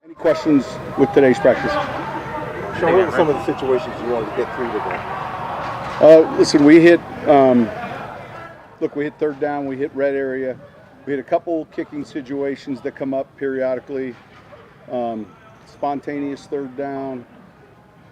Any questions with today's practice? Sean, what were some of the situations you wanted to get through today? Listen, we hit third down, we hit red area. We hit a couple kicking situations that come up periodically. Spontaneous third down,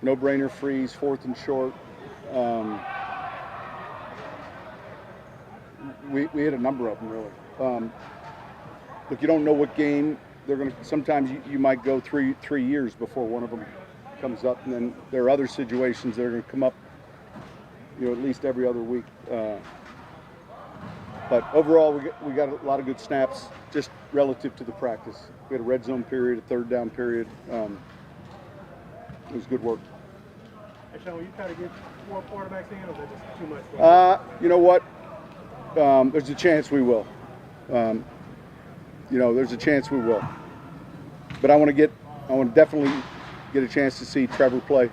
no-brainer freeze, fourth and short. We hit a number of them, really. Look, you don't know what game they're going to. Sometimes you might go three years before one of them comes up, and then there are other situations that are going to come up, at least every other week. But overall, we got a lot of good snaps just relative to the practice. We had a red zone period, a third down period. It was good work. Hey, Sean, will you try to get 4 quarterbacks in, or is that just too much? You know what? There's a chance we will. There's a chance we will. But I want to definitely get a chance to see Trevor play,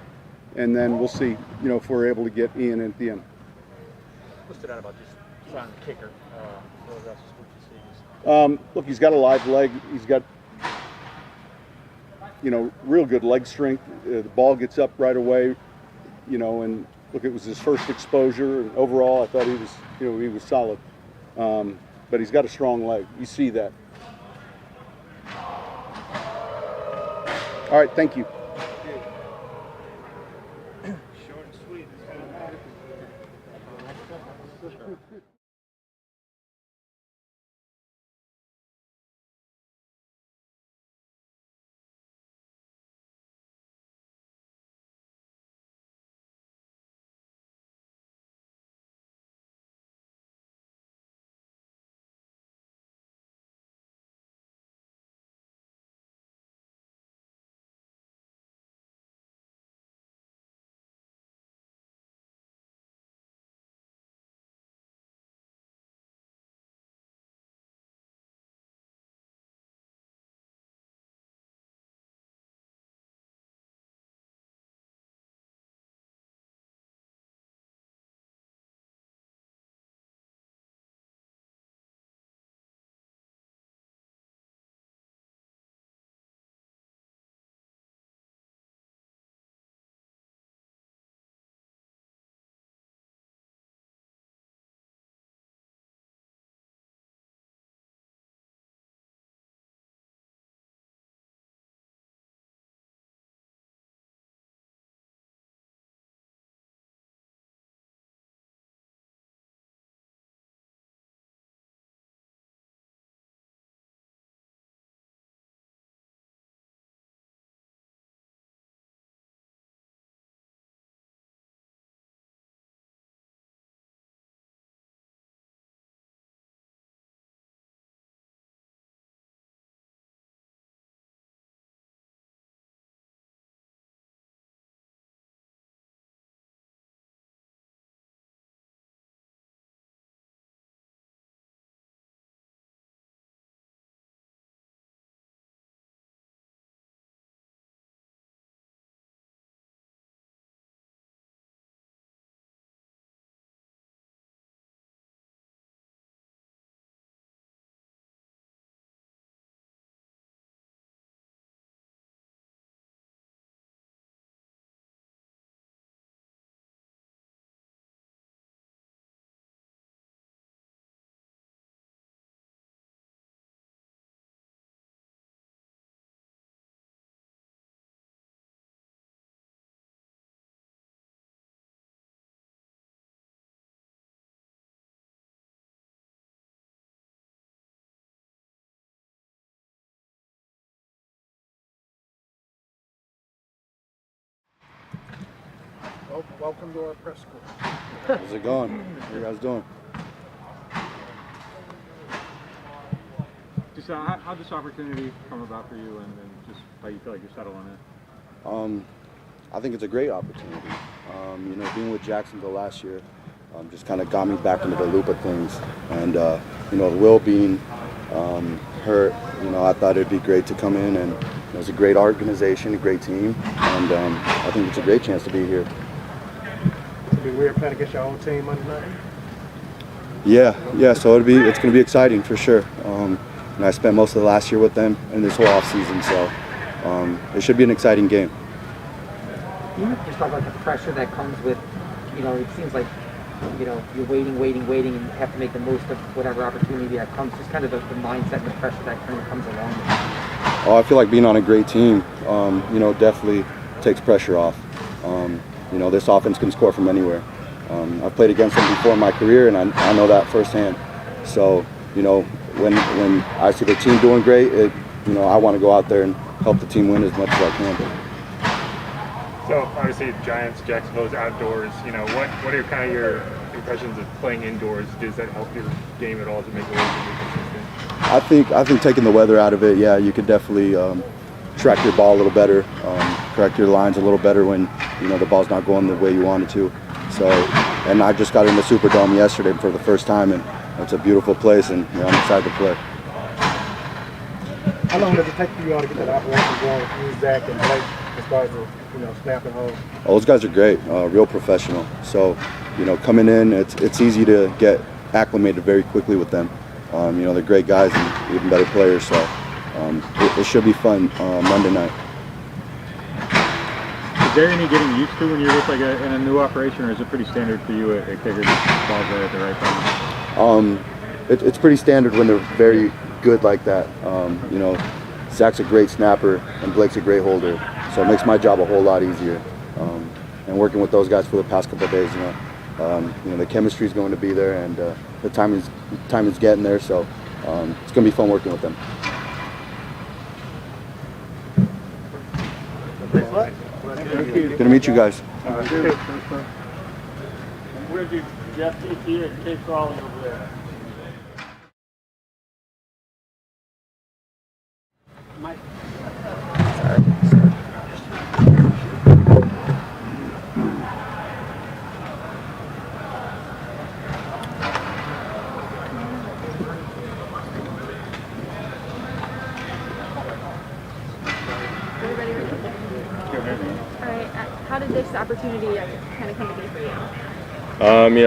and then we'll see, if we're able to get Ian in at the end. What stood out about just finding the kicker? Versus what you see? Look, he's got a live leg. He's got, real good leg strength. The ball gets up right away, and look, it was his first exposure. And overall, I thought he was solid. But he's got a strong leg. You see that. All right, thank you. Short and sweet. Well, welcome to our press corps. How's it going? How you guys doing? Just how'd this opportunity come about for you, and just how you feel like you're settling in? I think it's a great opportunity. Being with Jacksonville last year just kind of got me back into the loop of things. And, Will being hurt, I thought it'd be great to come in, and it was a great organization, a great team, and I think it's a great chance to be here. It'd be weird playing against your old team Monday night. Yeah. So it's going to be exciting for sure. I spent most of the last year with them and this whole off season, so it should be an exciting game. Can you just talk about the pressure that comes with, it seems like, you're waiting, and you have to make the most of whatever opportunity that comes. Just kind of the mindset and the pressure that kind of comes along with it. Oh, I feel like being on a great team, definitely takes pressure off. This offense can score from anywhere. I've played against them before in my career, and I know that firsthand. So, when I see the team doing great, I want to go out there and help the team win as much as I can. So obviously, Giants, Jacksonville's outdoors. What are kind of your impressions of playing indoors? Does that help your game at all to make it a little bit more consistent? I think taking the weather out of it, yeah, you could definitely track your ball a little better, correct your lines a little better when the ball's not going the way you want it to. So, and I just got in the Superdome yesterday for the first time, and it's a beautiful place, and I'm excited to play. How long does it take for you all to get that operation going with you, Zach, and Blake, as far as snapping home? Those guys are great, real professional. So, coming in, it's easy to get acclimated very quickly with them. They're great guys and even better players. So, it should be fun Monday night. Is there any getting used to when you're with in a new operation, or is it pretty standard for you at kicker to balls there at the right time? It's pretty standard when they're very good like that. Zach's a great snapper and Blake's a great holder, so it makes my job a whole lot easier. And working with those guys for the past couple of days, the chemistry is going to be there, and the time is getting there. So it's going to be fun working with them. Good to meet you guys. Where'd you Jeff T. and Kate Crawley over there? How did this opportunity kind of come to be for you?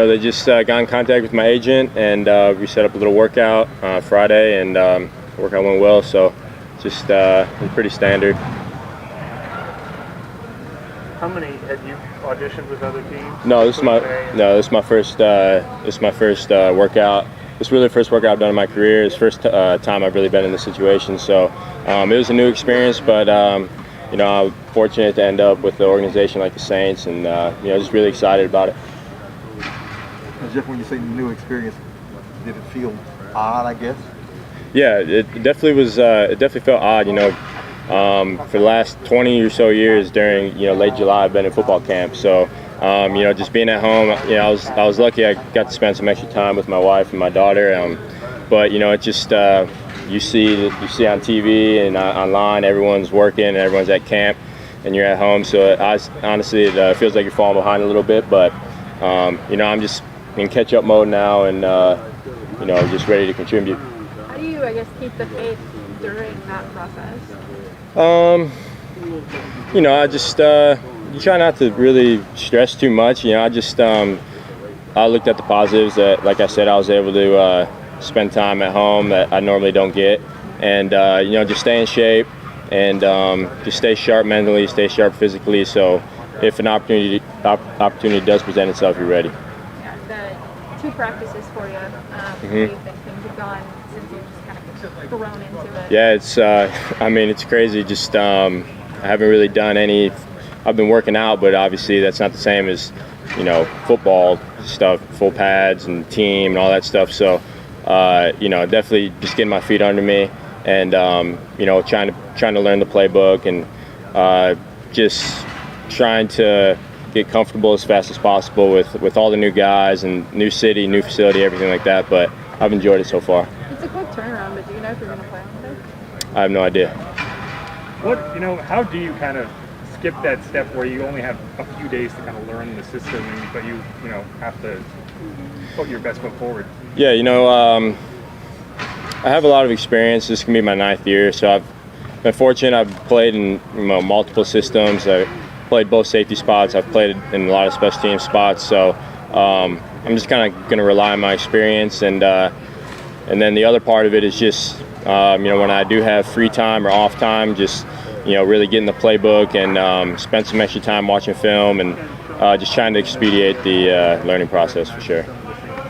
They just got in contact with my agent, and we set up a little workout Friday, and the workout went well, so just pretty standard. How many had you auditioned with other teams? No, this is my first workout. This is really the first workout I've done in my career. It's the first time I've really been in this situation, so it was a new experience, but I'm fortunate to end up with an organization like the Saints, and just really excited about it. Jeff, when you say new experience, did it feel odd, I guess? Yeah, it definitely was. It definitely felt odd, for the last 20 or so years during late July, I've been in football camp. So just being at home, I was lucky. I got to spend some extra time with my wife and my daughter. But it just you see on TV and online, everyone's working and everyone's at camp, and you're at home. So honestly, it feels like you're falling behind a little bit. But I'm just in catch-up mode now, and just ready to contribute. How do you, keep the faith during that process? I just you try not to really stress too much. I looked at the positives that, like I said, I was able to spend time at home that I normally don't get, and just stay in shape and just stay sharp mentally, stay sharp physically. So if an opportunity does present itself, you're ready. Yeah, the 2 practices for you. How do you think things have gone since you've just kind of thrown into it? Yeah, it's crazy. Just I haven't really done any. I've been working out, but obviously that's not the same as football stuff, full pads and team and all that stuff. So definitely just getting my feet under me and trying to learn the playbook and just trying to get comfortable as fast as possible with all the new guys and new city, new facility, everything like that. But I've enjoyed it so far. It's a quick turnaround, but do you know if you're going to play on Monday? I have no idea. How do you kind of skip that step where you only have a few days to kind of learn the system, but you have to put your best foot forward? Yeah, I have a lot of experience. This can be my 9th year, so I've been fortunate. I've played in multiple systems. I played both safety spots. I've played in a lot of special team spots. So I'm just kind of going to rely on my experience, and then the other part of it is just when I do have free time or off time, just you know, really get in the playbook and spend some extra time watching film and just trying to expedite the learning process for sure.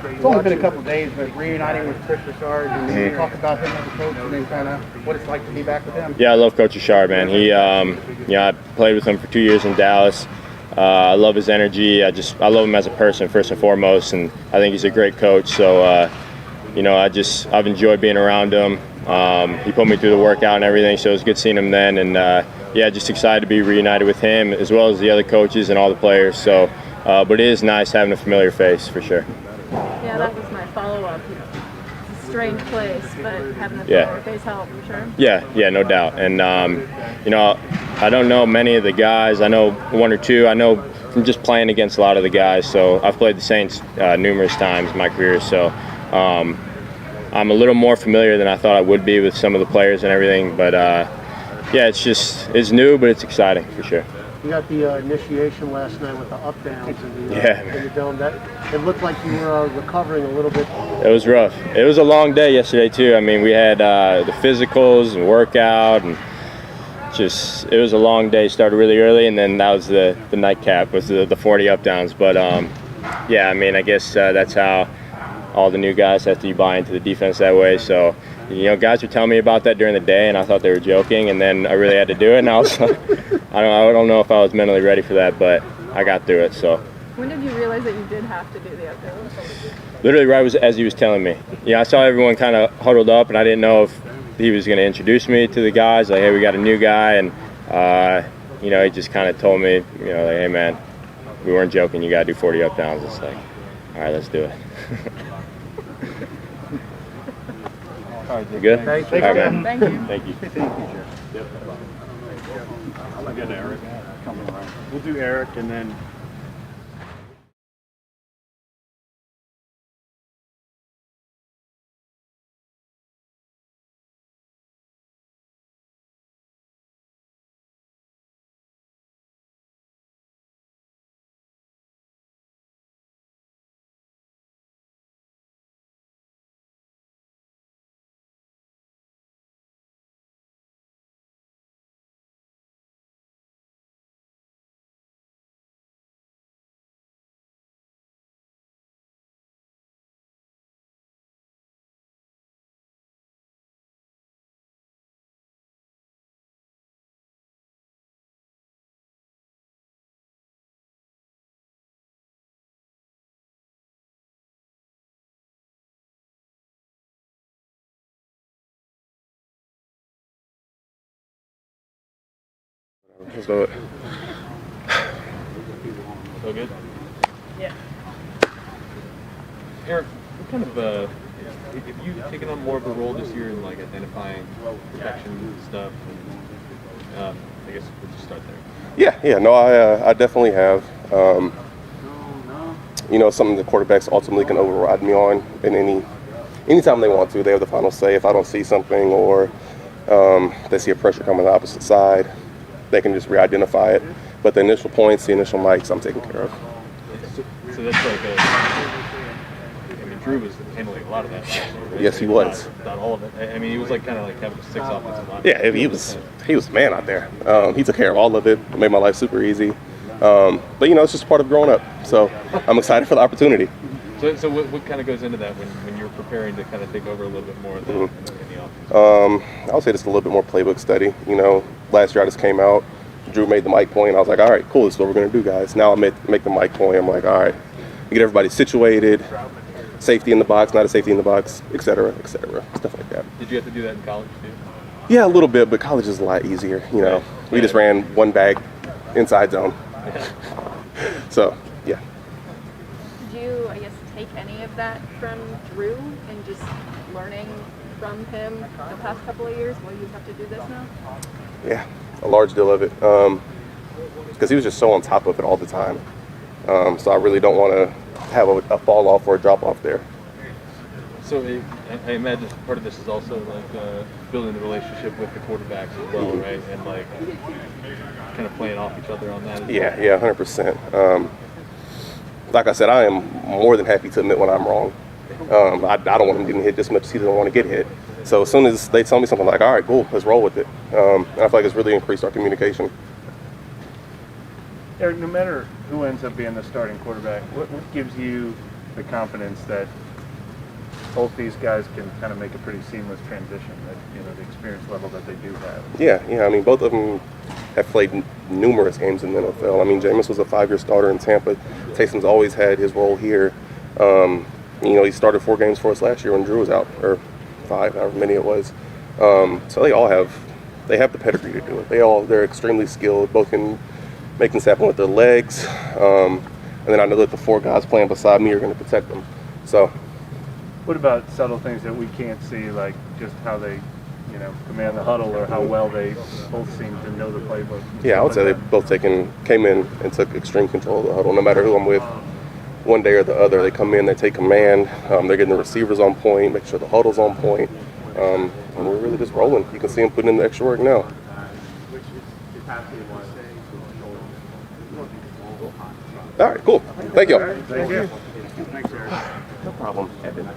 It's only been a couple of days, but reuniting with Chris Richard and you talk about him as a coach and then kind of what it's like to be back with him. Yeah, I love Coach Richard, man. He, you know, I played with him for 2 years in Dallas. I love his energy. I love him as a person first and foremost, and I think he's a great coach. So, you know, I've enjoyed being around him. He put me through the workout and everything, so it was good seeing him then. And yeah, just excited to be reunited with him as well as the other coaches and all the players. So, but it is nice having a familiar face for sure. Yeah, that was my follow-up. It's a strange place, but having a familiar face helped, for sure. Yeah, no doubt. And, you know, I don't know many of the guys. I know one or two. I know from just playing against a lot of the guys. So I've played the Saints numerous times in my career. So I'm a little more familiar than I thought I would be with some of the players and everything. But, yeah, it's new, but it's exciting for sure. You got the initiation last night with the up downs in the dome. It looked like you were recovering a little bit. It was rough. It was a long day yesterday too. I mean, we had the physicals and workout, and it was a long day. Started really early, and then that was the nightcap was the 40 up downs. But yeah, I mean, I guess that's how all the new guys have to buy into the defense that way. So, you know, guys were telling me about that during the day, and I thought they were joking, and then I really had to do it, and I was like, I don't know if I was mentally ready for that, but I got through it. So. When did you realize that you did have to do the up-downs? Literally right as he was telling me. Yeah, I saw everyone kind of huddled up, and I didn't know if he was going to introduce me to the guys, like, hey, we got a new guy, and you know, he just kind of told me, you know, like, hey man, we weren't joking, you got to do 40 up downs. It's like, all right, let's do it. You good? Thank All right, man. Thank you. Thank you. Thank you, Jeff. I'll get Eric coming around. We'll do Eric and then Let's do it. so good. Yeah. Eric, what kind of have you taken on more of a role this year in like identifying protection stuff? And, I guess we'll just start there. Yeah. No, I definitely have. You know, something the quarterbacks ultimately can override me on in anytime they want to. They have the final say. If I don't see something or they see a pressure coming on the opposite side, they can just re-identify it. But the initial points, the initial mics, I'm taking care of. So that's like I mean, Drew was handling a lot of that last year, right? Yes, he was. Not all of it. I mean, he was like kind of like having a 6 offensive line. Yeah, he was the man out there. He took care of all of it. It made my life super easy. But you know, it's just part of growing up. So I'm excited for the opportunity. So what kind of goes into that when you're preparing to kind of take over a little bit more in the offense? I would say just a little bit more playbook study. You know, last year I just came out. Drew made the mic point. I was like, all right, cool. This is what we're going to do, guys. Now I make the mic point. I'm like, all right, you get everybody situated, safety in the box, not a safety in the box, et cetera, stuff like that. Did you have to do that in college too? Yeah, a little bit, but college is a lot easier. You know, we just ran one bag inside zone. So, yeah. Did you, I guess, take any of that from Drew and just learning from him the past couple of years while you have to do this now? Yeah, a large deal of it. Because he was just so on top of it all the time. So I really don't want to have a fall off or a drop off there. So I imagine part of this is also like building the relationship with the quarterbacks as well, right? And like kind of playing off each other on that as well. Yeah, 100%. Like I said, I am more than happy to admit when I'm wrong. I don't want him getting hit just as much as he doesn't want to get hit. So as soon as they tell me something like, all right, cool, let's roll with it. And I feel like it's really increased our communication. Eric, no matter who ends up being the starting quarterback, what gives you the confidence that both these guys can kind of make a pretty seamless transition, that, you know, the experience level that they do have? Yeah. I mean, both of them have played numerous games in the NFL. I mean, Jameis was a 5-year starter in Tampa. Taysom's always had his role here. You know, he started 4 games for us last year when Drew was out, or 5, however many it was. So they all have the pedigree to do it. They're extremely skilled, both in making things happen with their legs. And then I know that the 4 guys playing beside me are going to protect them. So. What about subtle things that we can't see, like just how they, you know, command the huddle, or how well they both seem to know the playbook? Yeah, I would say they both came in and took extreme control of the huddle. No matter who I'm with, one day or the other, they come in, they take command. They're getting the receivers on point, make sure the huddle's on point. And we're really just rolling. You can see them putting in the extra work now. All right, cool. Thank you. Thank you. No problem, Evan.